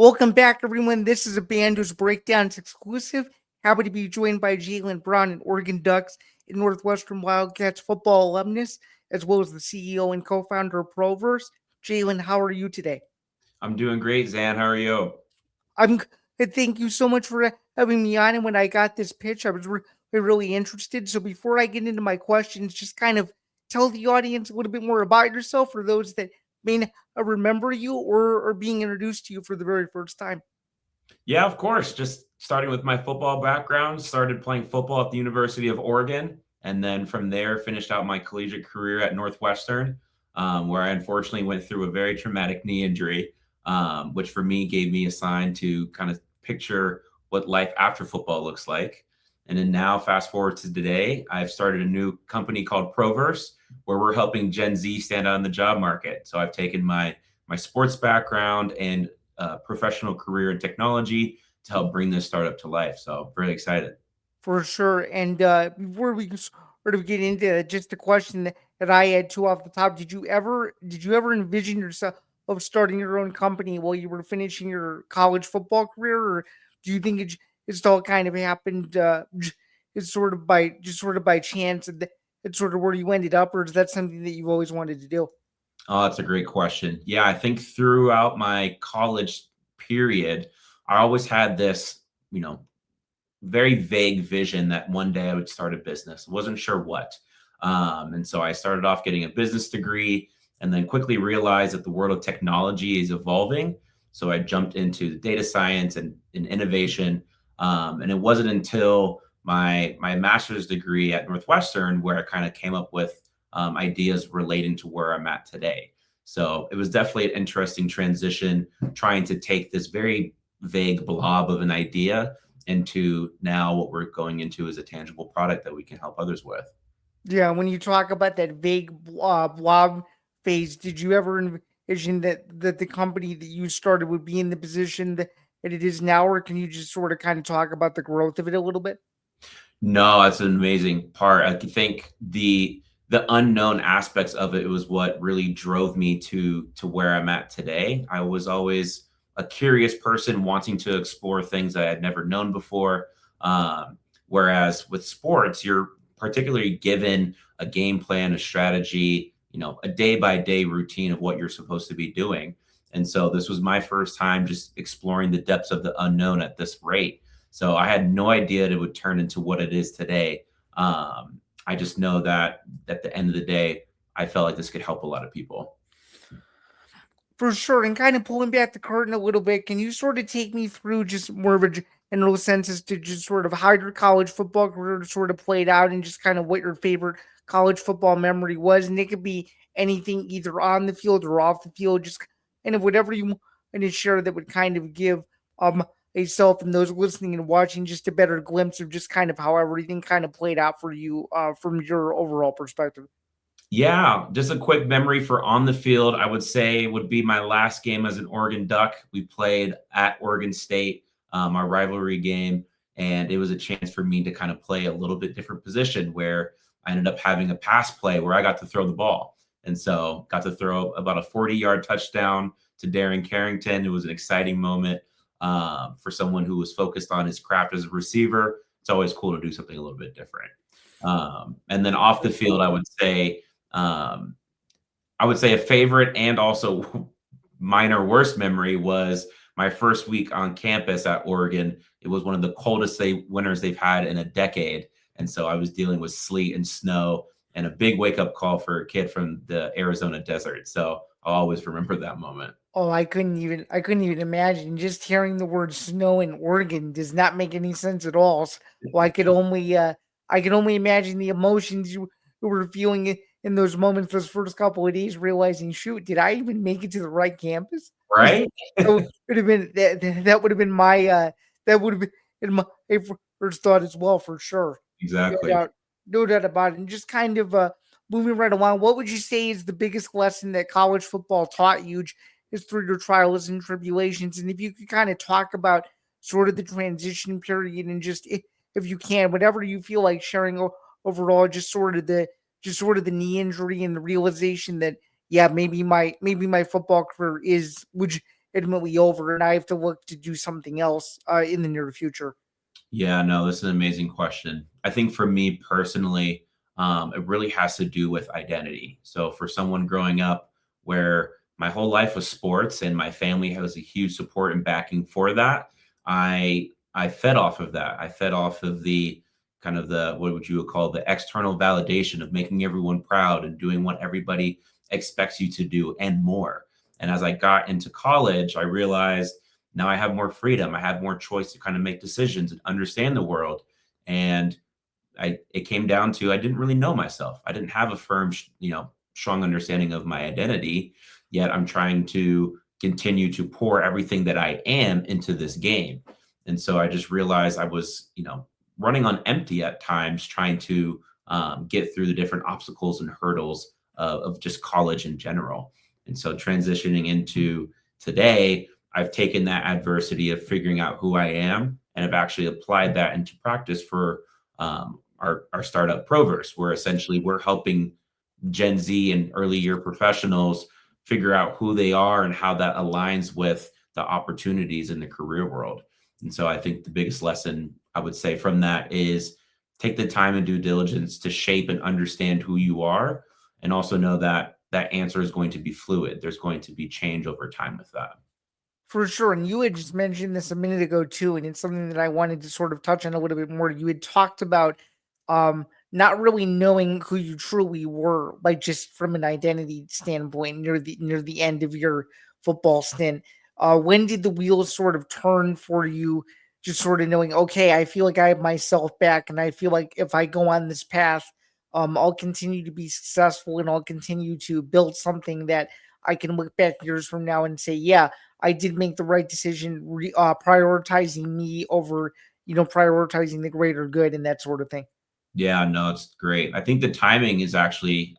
Welcome back, everyone. This is a Bando's Breakdowns exclusive. Happy to be joined by Jalen Brown and Oregon Ducks and Northwestern Wildcats football alumnus, as well as the CEO and co-founder of Proverse. Jalen, how are you today? I'm doing great, Zan. How are you? I'm good. Thank you so much for having me on. And when I got this pitch, I was really interested. So before I get into my questions, just kind of tell the audience a little bit more about yourself for those that may not remember you or being introduced to you for the very first time. Yeah, of course. Just starting with my football background, started playing football at the University of Oregon, and then from there finished out my collegiate career at Northwestern, where I unfortunately went through a very traumatic knee injury, which for me gave me a sign to kind of picture what life after football looks like. And then now, fast forward to today, I've started a new company called Proverse, where we're helping Gen Z stand out in the job market. So I've taken my sports background and professional career in technology to help bring this startup to life. So really excited. For sure. And before we sort of get into it, just a question that I had too off the top. Did you ever envision yourself of starting your own company while you were finishing your college football career, or do you think it's all kind of happened it's sort of by chance and it's sort of where you ended up, or is that something that you've always wanted to do? Oh, that's a great question. Yeah, I think throughout my college period, I always had this, you know, very vague vision that one day I would start a business. Wasn't sure what. And so I started off getting a business degree and then quickly realized that the world of technology is evolving. So I jumped into data science and innovation. And it wasn't until my master's degree at Northwestern where I kind of came up with ideas relating to where I'm at today. So it was definitely an interesting transition, trying to take this very vague blob of an idea into now what we're going into is a tangible product that we can help others with. Yeah, when you talk about that vague blob phase, did you ever envision that the company that you started would be in the position that it is now, or can you just sort of kind of talk about the growth of it a little bit? No, that's an amazing part. I think the unknown aspects of it was what really drove me to where I'm at today. I was always a curious person wanting to explore things I had never known before. Whereas with sports, you're particularly given a game plan, a strategy, a day by day routine of what you're supposed to be doing. And so this was my first time just exploring the depths of the unknown at this rate. So I had no idea it would turn into what it is today. I just know that at the end of the day, I felt like this could help a lot of people. For sure. And kind of pulling back the curtain a little bit, can you sort of take me through just more of a general sense as to just sort of how your college football career sort of played out and just kind of what your favorite college football memory was? And it could be anything either on the field or off the field, just kind of whatever you want to share that would kind of give yourself and those listening and watching just a better glimpse of just kind of how everything kind of played out for you from your overall perspective. Yeah, just a quick memory for on the field. I would say would be my last game as an Oregon Duck. We played at Oregon State, our rivalry game, and it was a chance for me to kind of play a little bit different position where I ended up having a pass play where I got to throw the ball. And so got to throw about a 40-yard touchdown to Darren Carrington. It was an exciting moment for someone who was focused on his craft as a receiver. It's always cool to do something a little bit different. And then off the field, um, I would say a favorite and also minor worst memory was my first week on campus at Oregon. It was one of the coldest winters they've had in a decade. And so I was dealing with sleet and snow and a big wake up call for a kid from the Arizona desert. So I'll always remember that moment. Oh, I couldn't even imagine. Just hearing the word snow in Oregon does not make any sense at all. Well, I can only imagine the emotions you were feeling in those moments, those first couple of days, realizing, shoot, did I even make it to the right campus? Right? So would have been that would have been my that would have been in my first thought as well, for sure. No Exactly. doubt, no doubt about it. And just kind of moving right along, what would you say is the biggest lesson that college football taught you is through your trials and tribulations? And if you could kind of talk about sort of the transition period and just if you can, whatever you feel like sharing overall, just sort of the knee injury and the realization that yeah, maybe my football career admittedly over, and I have to look to do something else in the near future? Yeah, no, this is an amazing question. I think for me personally, it really has to do with identity. So for someone growing up where my whole life was sports and my family has a huge support and backing for that, I fed off of that. I fed off of the kind of the what would you call the external validation of making everyone proud and doing what everybody expects you to do and more. And as I got into college, I realized now I have more freedom. I have more choice to kind of make decisions and understand the world. And it came down to I didn't really know myself. I didn't have a firm, strong understanding of my identity. Yet I'm trying to continue to pour everything that I am into this game. And so I just realized I was, running on empty at times, trying to get through the different obstacles and hurdles of just college in general. And so transitioning into today, I've taken that adversity of figuring out who I am and have actually applied that into practice for our startup Proverse, where essentially we're helping Gen Z and early year professionals figure out who they are and how that aligns with the opportunities in the career world. And so I think the biggest lesson I would say from that is take the time and due diligence to shape and understand who you are, and also know that that answer is going to be fluid. There's going to be change over time with that. For sure. And you had just mentioned this a minute ago too, and it's something that I wanted to sort of touch on a little bit more. You had talked about not really knowing who you truly were, like just from an identity standpoint near the end of your football stint. When did the wheels sort of turn for you, just sort of knowing, okay, I feel like I have myself back, and I feel like if I go on this path, I'll continue to be successful and I'll continue to build something that I can look back years from now and say, yeah, I did make the right decision, prioritizing me over, prioritizing the greater good and that sort of thing. Yeah, no, it's great. I think the timing is actually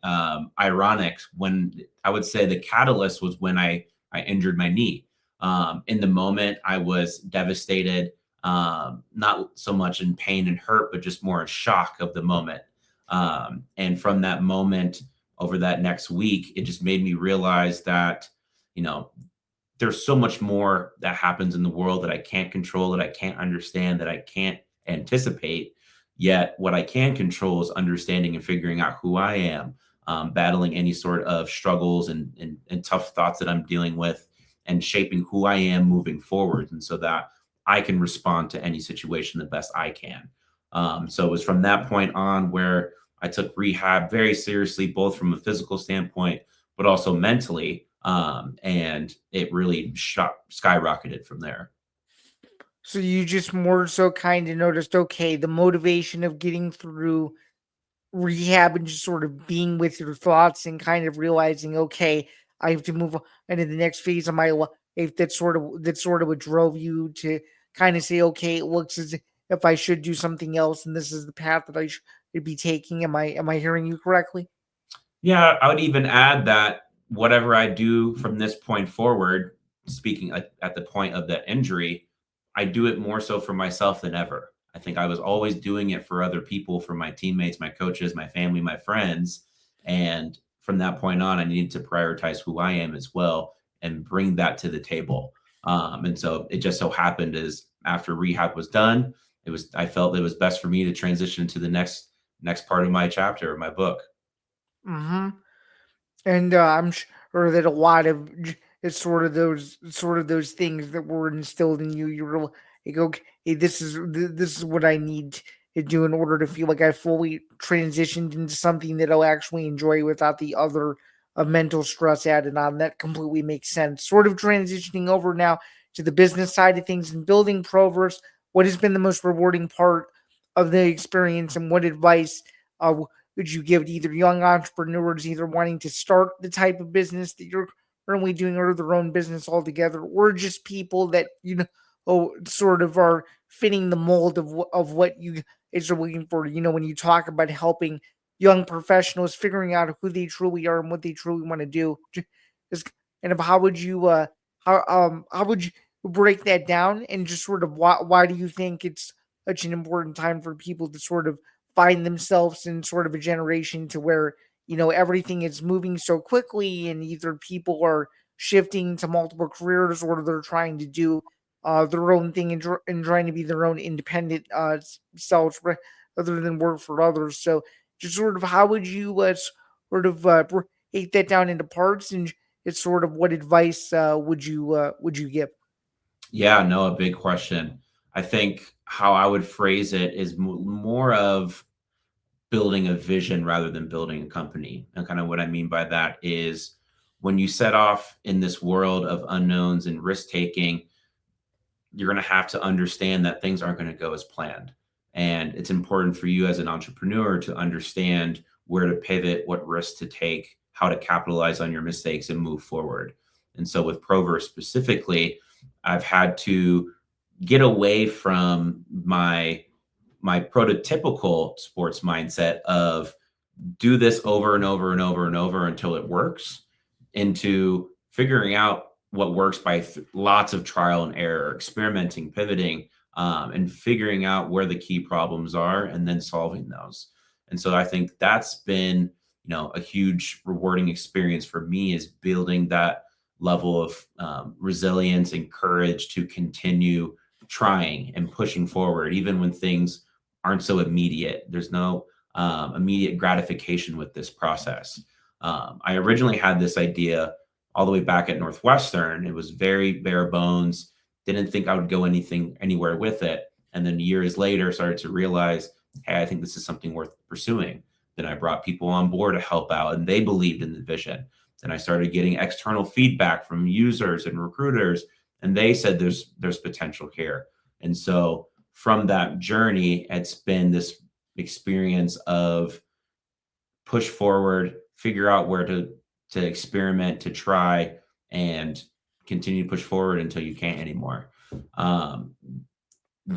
ironic. When I would say the catalyst was when I injured my knee. In the moment, I was devastated, not so much in pain and hurt, but just more in shock of the moment. And from that moment, over that next week, it just made me realize that you know there's so much more that happens in the world that I can't control, that I can't understand, that I can't anticipate. Yet, what I can control is understanding and figuring out who I am, battling any sort of struggles and tough thoughts that I'm dealing with, and shaping who I am moving forward. And so that I can respond to any situation the best I can. So it was from that point on where I took rehab very seriously, both from a physical standpoint, but also mentally. And it really skyrocketed from there. So you just more so kind of noticed, okay, the motivation of getting through rehab and just sort of being with your thoughts and kind of realizing, okay, I have to move on into the next phase of my life. That sort of what drove you to kind of say, okay, it looks as if I should do something else, and this is the path that I should be taking. Am I hearing you correctly? Yeah, I would even add that whatever I do from this point forward, speaking at the point of the injury, I do it more so for myself than ever. I think I was always doing it for other people, for my teammates, my coaches, my family, my friends. And from that point on, I needed to prioritize who I am as well and bring that to the table. And so it just so happened as after rehab was done, I felt it was best for me to transition to the next part of my chapter of my book. Mm-hmm. And I'm sure that a lot of it's sort of those things that were instilled in you. You were like, okay, this is what I need to do in order to feel like I fully transitioned into something that I'll actually enjoy without the other mental stress added on. That completely makes sense. Sort of transitioning over now to the business side of things and building Proverse. What has been the most rewarding part of the experience, and what advice would you give to either young entrepreneurs either wanting to start the type of business that you're currently doing or their own business altogether, or just people that sort of are fitting the mold of what you is looking for? When you talk about helping young professionals figuring out who they truly are and what they truly want to do, just kind of how would you break that down, and just sort of why do you think it's such an important time for people to sort of find themselves in sort of a generation to where everything is moving so quickly, and either people are shifting to multiple careers, or they're trying to do their own thing and trying to be their own independent selves rather than work for others. So, just sort of how would you sort of break that down into parts, and it's sort of what advice would you give? Yeah, no, a big question. I think how I would phrase it is more of building a vision rather than building a company. And kind of what I mean by that is when you set off in this world of unknowns and risk taking, you're going to have to understand that things aren't going to go as planned. And it's important for you as an entrepreneur to understand where to pivot, what risks to take, how to capitalize on your mistakes and move forward. And so with Proverse specifically, I've had to get away from my prototypical sports mindset of do this over and over and over and over until it works into figuring out what works by lots of trial and error, experimenting, pivoting, and figuring out where the key problems are and then solving those. And so I think that's been, a huge rewarding experience for me is building that level of resilience and courage to continue trying and pushing forward, even when things aren't so immediate. There's no immediate gratification with this process. I originally had this idea all the way back at Northwestern. It was very bare bones. Didn't think I would go anywhere with it. And then years later, started to realize, hey, I think this is something worth pursuing. Then I brought people on board to help out, and they believed in the vision. Then I started getting external feedback from users and recruiters, and they said there's potential here. And so from that journey, it's been this experience of push forward, figure out where to experiment, to try, and continue to push forward until you can't anymore. Um,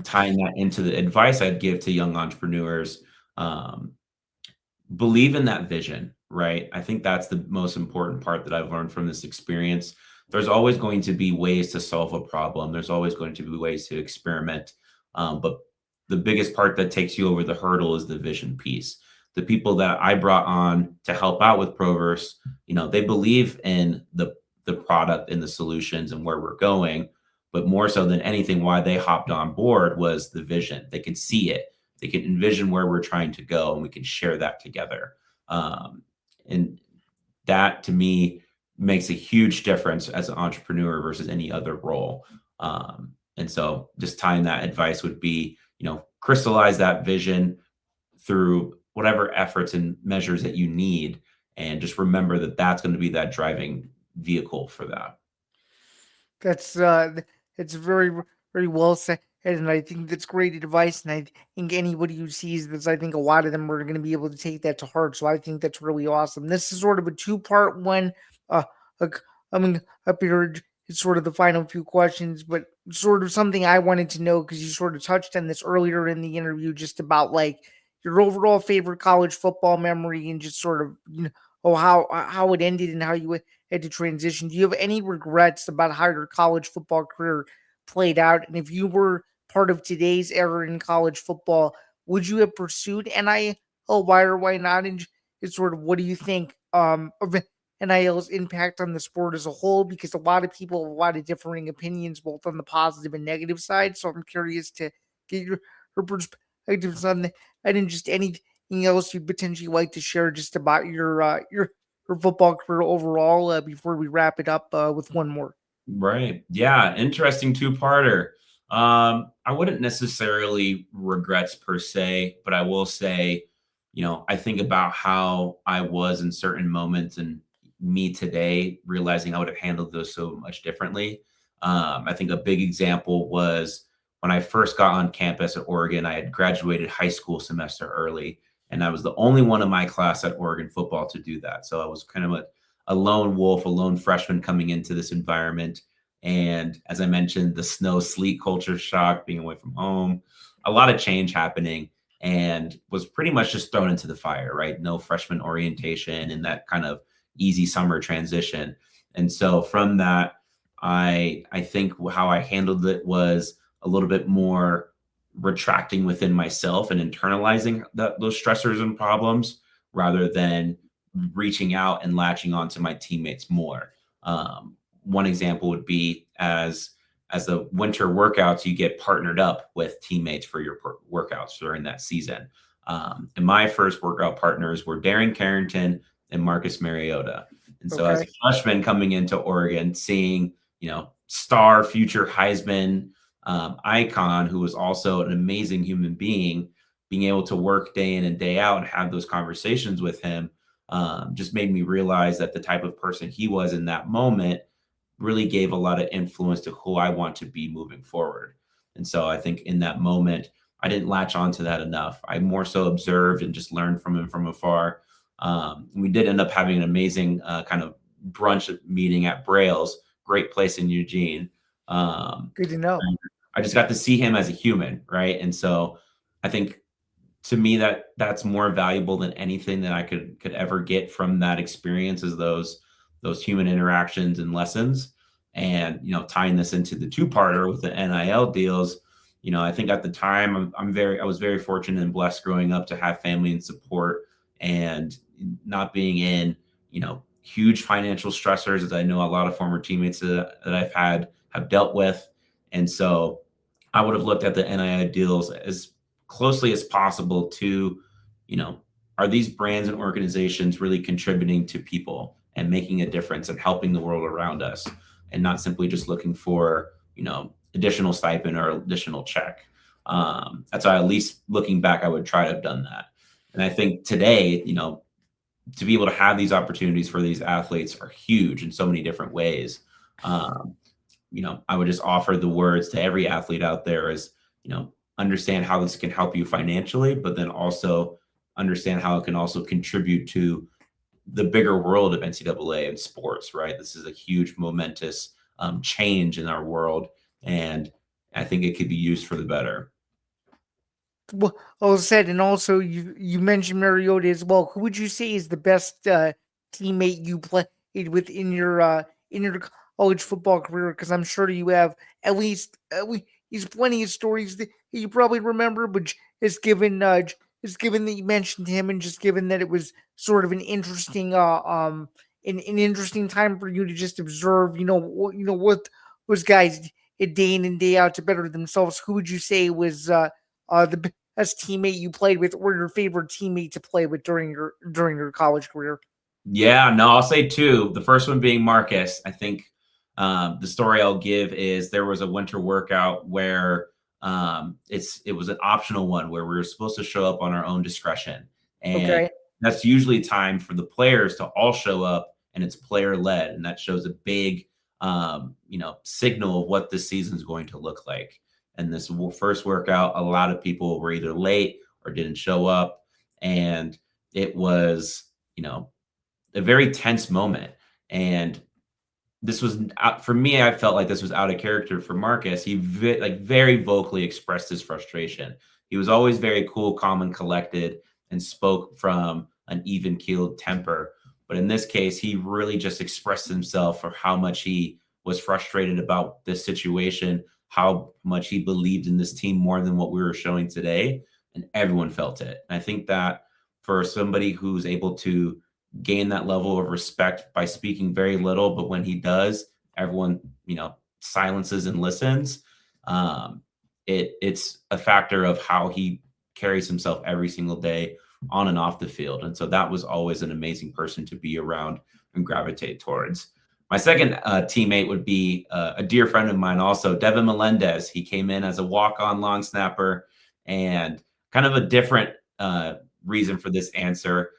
Tying that into the advice I'd give to young entrepreneurs, um, believe in that vision, right? I think that's the most important part that I've learned from this experience. There's always going to be ways to solve a problem. There's always going to be ways to experiment. But the biggest part that takes you over the hurdle is the vision piece. The people that I brought on to help out with Proverse, they believe in the product and the solutions and where we're going. But more so than anything, why they hopped on board was the vision. They could see it. They can envision where we're trying to go, and we can share that together. And that, to me, makes a huge difference as an entrepreneur versus any other role. And so just tying that advice would be, crystallize that vision through whatever efforts and measures that you need. And just remember that that's going to be that driving vehicle for that. That's it's very well said, and I think that's great advice. And I think anybody who sees this, I think a lot of them are going to be able to take that to heart. So I think that's really awesome. This is sort of a two-part one. Uh, coming up here, it's sort of the final few questions, but sort of something I wanted to know because you sort of touched on this earlier in the interview, just about like your overall favorite college football memory and just sort of how it ended and how you had to transition. Do you have any regrets about how your college football career played out? And if you were part of today's era in college football, would you have pursued NIL? Why or why not? And it's sort of what do you think of NIL's impact on the sport as a whole? Because a lot of people have a lot of differing opinions, both on the positive and negative side. So I'm curious to get your perspectives on that and just anything else you'd potentially like to share just about your football career overall before we wrap it up with one more. Right. Yeah. Interesting two-parter. I wouldn't necessarily regrets per se, but I will say, I think about how I was in certain moments and me today, realizing I would have handled those so much differently. I think a big example was when I first got on campus at Oregon. I had graduated high school semester early, and I was the only one in my class at Oregon football to do that. So I was kind of a lone wolf, a lone freshman coming into this environment. And as I mentioned, the snow, sleet culture shock, being away from home, a lot of change happening, and was pretty much just thrown into the fire, right? No freshman orientation and that kind of easy summer transition. And so from that, I think how I handled it was a little bit more retracting within myself and internalizing those stressors and problems rather than reaching out and latching onto my teammates more. one example would be as the winter workouts, you get partnered up with teammates for your workouts during that season. And my first workout partners were Darren Carrington and Marcus Mariota. And so as Okay. a freshman coming into Oregon, seeing, star future Heisman icon, who was also an amazing human being, being able to work day in and day out and have those conversations with him, just made me realize that the type of person he was in that moment really gave a lot of influence to who I want to be moving forward. And so I think in that moment, I didn't latch onto that enough. I more so observed and just learned from him from afar. We did end up having an amazing kind of brunch meeting at Braille's, great place in Eugene. Good to know. I just got to see him as a human, right? And so I think to me that's more valuable than anything that I could ever get from that experience, is those human interactions and lessons. And tying this into the two-parter with the NIL deals, I think at the time I was very fortunate and blessed growing up to have family and support, and not being in huge financial stressors, as I know a lot of former teammates that I've had have dealt with. And so I would have looked at the NIL deals as closely as possible to, are these brands and organizations really contributing to people and making a difference and helping the world around us, and not simply just looking for, additional stipend or additional check. That's why, at least looking back, I would try to have done that. And I think today, to be able to have these opportunities for these athletes are huge in so many different ways. I would just offer the words to every athlete out there is, understand how this can help you financially, but then also understand how it can also contribute to the bigger world of NCAA and sports, right? This is a huge momentous change in our world, and I think it could be used for the better. Well said. And also, you mentioned Mariota as well. Who would you say is the best teammate you played with in your college football career? Because I'm sure you have at least plenty of stories that you probably remember, but just given that you mentioned him, and just given that it was sort of an interesting an interesting time for you to just observe, what those guys day in and day out to better themselves. Who would you say was the best teammate you played with, or your favorite teammate to play with during your college career? Yeah, no, I'll say two. The first one being Marcus. I think the story I'll give is there was a winter workout where it was an optional one where we were supposed to show up on our own discretion, and Okay. that's usually time for the players to all show up, and it's player led, and that shows a big signal of what this season is going to look like. And this first workout, a lot of people were either late or didn't show up, and it was a very tense moment. And this was for me, I felt like this was out of character for Marcus. He very vocally expressed his frustration. He was always very cool, calm, and collected, and spoke from an even-keeled temper. But in this case, he really just expressed himself for how much he was frustrated about this situation, how much he believed in this team more than what we were showing today, and everyone felt it. And I think that for somebody who's able to gain that level of respect by speaking very little, but when he does, everyone silences and listens. It's a factor of how he carries himself every single day on and off the field. And so that was always an amazing person to be around and gravitate towards. My second teammate would be a dear friend of mine also, Devin Melendez. He came in as a walk-on long snapper, and kind of a different reason for this answer.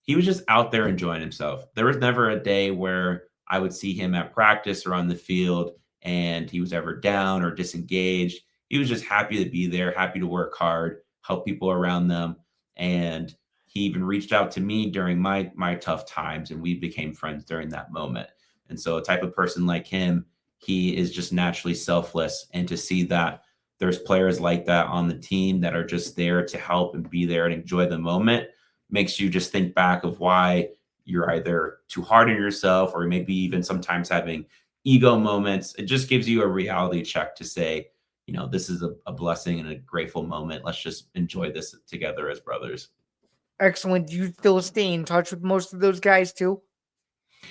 He was just out there enjoying himself. There was never a day where I would see him at practice or on the field and he was ever down or disengaged. He was just happy to be there, happy to work hard, help people around them. And he even reached out to me during my tough times, and we became friends during that moment. And so a type of person like him, he is just naturally selfless. And to see that there's players like that on the team that are just there to help and be there and enjoy the moment makes you just think back of why you're either too hard on yourself or maybe even sometimes having ego moments. It just gives you a reality check to say, this is a blessing and a grateful moment. Let's just enjoy this together as brothers. Excellent. Do you still stay in touch with most of those guys too?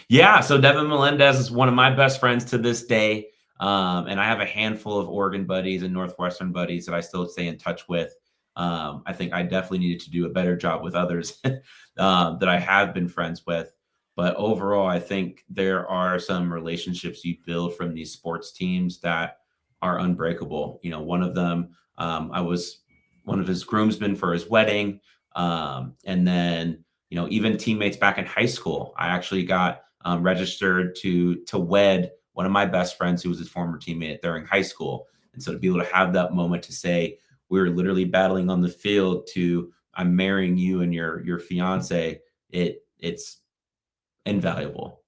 Yeah, so Devin Melendez is one of my best friends to this day. And I have a handful of Oregon buddies and Northwestern buddies that I still stay in touch with. I think I definitely needed to do a better job with others that I have been friends with. But overall, I think there are some relationships you build from these sports teams that are unbreakable. You know, one of them, I was one of his groomsmen for his wedding. And then, you know, even teammates back in high school, I actually got registered to wed one of my best friends who was his former teammate during high school. And so to be able to have that moment to say we were literally battling on the field to I'm marrying you and your fiance, it's invaluable.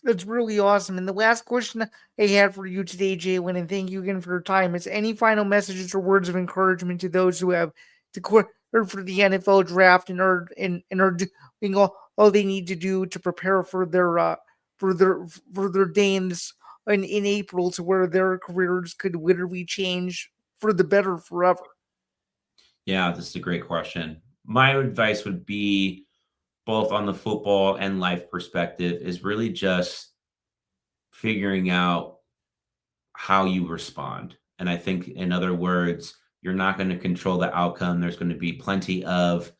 That's really awesome. And the last question I had for you today, Jalen, and thank you again for your time, is any final messages or words of encouragement to those who have declared for the NFL draft and are doing all they need to do to prepare for their day in April, to where their careers could literally change for the better forever. Yeah, this is a great question. My advice would be both on the football and life perspective is really just figuring out how you respond. And I think, in other words, you're not going to control the outcome. There's going to be plenty of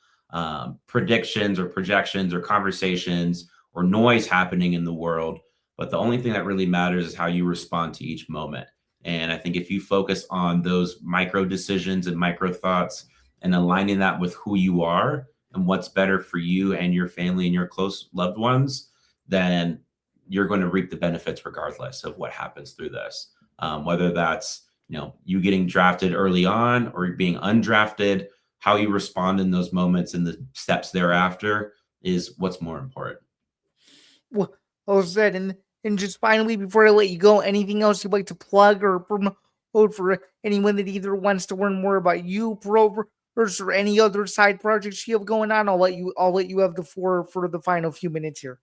predictions or projections or conversations or noise happening in the world. But the only thing that really matters is how you respond to each moment. And I think if you focus on those micro decisions and micro thoughts and aligning that with who you are and what's better for you and your family and your close loved ones, then you're going to reap the benefits regardless of what happens through this. Whether that's you getting drafted early on or being undrafted, how you respond in those moments and the steps thereafter is what's more important. Well said. And just finally, before I let you go, anything else you'd like to plug or promote for anyone that either wants to learn more about you, Proverse, or any other side projects you have going on? I'll let you have the floor for the final few minutes here.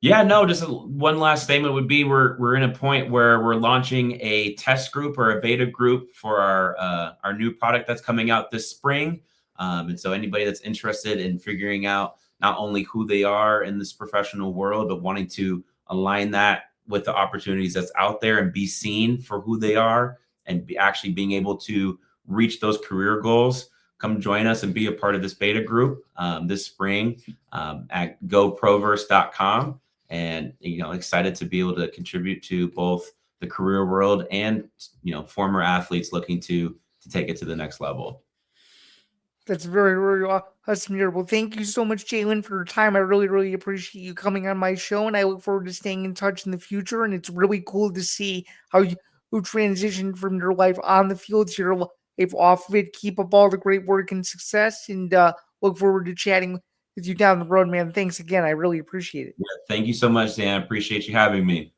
Yeah, no, just one last statement would be we're in a point where we're launching a test group or a beta group for our new product that's coming out this spring. And so anybody that's interested in figuring out not only who they are in this professional world, but wanting to align that with the opportunities that's out there and be seen for who they are and actually being able to reach those career goals, come join us and be a part of this beta group this spring at goproverse.com. And excited to be able to contribute to both the career world and former athletes looking to take it to the next level. That's very, very awesome here. Well, thank you so much, Jalen, for your time. I really, really appreciate you coming on my show, and I look forward to staying in touch in the future. And it's really cool to see how you transitioned from your life on the field to your life off of it. Keep up all the great work and success, and look forward to chatting with you down the road, man. Thanks again. I really appreciate it. Yeah, thank you so much, Dan. I appreciate you having me.